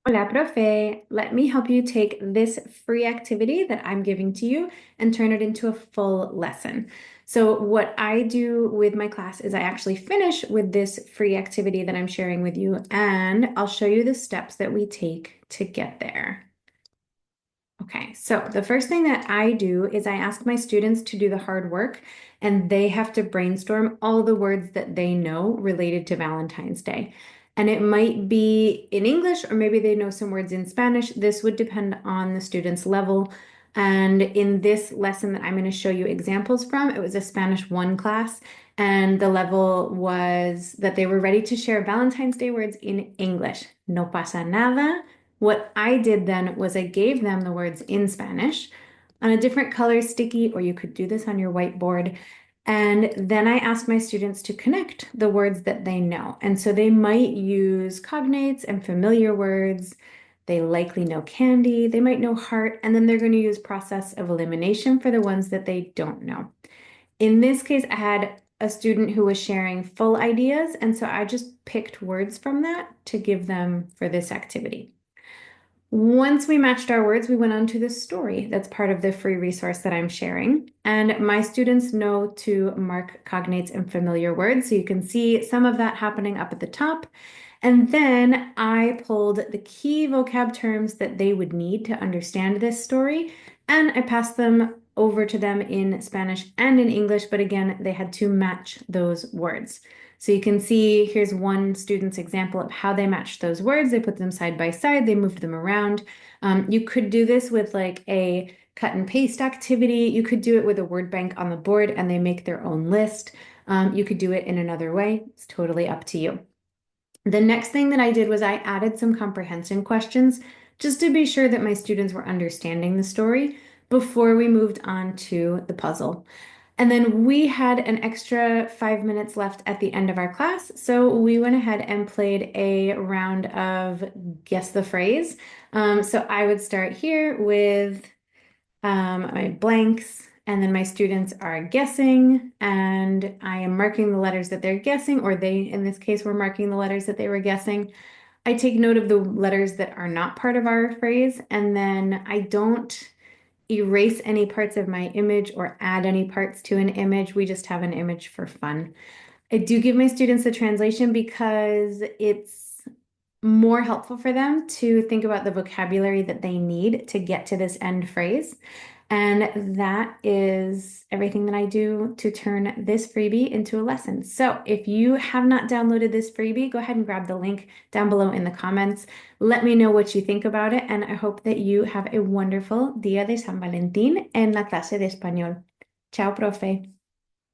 Hola, profe. Let me help you take this free activity that I'm giving to you and turn it into a full lesson. So what I do with my class is I actually finish with this free activity that I'm sharing with you, and I'll show you the steps that we take to get there. Okay, so the first thing that I do is I ask my students to do the hard work, and they have to brainstorm all the words that they know related to Valentine's Day. And it might be in English, or maybe they know some words in Spanish. This would depend on the student's level. And in this lesson that I'm going to show you examples from, it was a Spanish 1 class, and the level was that they were ready to share Valentine's Day words in English. No pasa nada. What I did then was I gave them the words in Spanish on a different color sticky, or you could do this on your whiteboard. And then I asked my students to connect the words that they know. And so they might use cognates and familiar words. They likely know candy, they might know heart, and then they're going to use process of elimination for the ones that they don't know. In this case, I had a student who was sharing full ideas, and so I just picked words from that to give them for this activity. Once we matched our words, we went on to the story that's part of the free resource that I'm sharing. And my students know to mark cognates and familiar words. So you can see some of that happening up at the top. And then I pulled the key vocab terms that they would need to understand this story, and I passed them over to them in Spanish and in English, but again, they had to match those words. So you can see here's one student's example of how they matched those words. They put them side by side, they moved them around. You could do this with like a cut and paste activity. You could do it with a word bank on the board and they make their own list. You could do it in another way. It's totally up to you. The next thing that I did was I added some comprehension questions just to be sure that my students were understanding the story before we moved on to the puzzle. And then we had an extra 5 minutes left at the end of our class, so we went ahead and played a round of guess the phrase. So I would start here with my blanks, and then my students are guessing, and I am marking the letters that they're guessing, or they, in this case, were marking the letters that they were guessing. I take note of the letters that are not part of our phrase, and then I don't erase any parts of my image or add any parts to an image. We just have an image for fun. I do give my students the translation because it's more helpful for them to think about the vocabulary that they need to get to this end phrase. And that is everything that I do to turn this freebie into a lesson. So if you have not downloaded this freebie, go ahead and grab the link down below in the comments. Let me know what you think about it, and I hope that you have a wonderful Día de San Valentín en la clase de español. Chao, profe.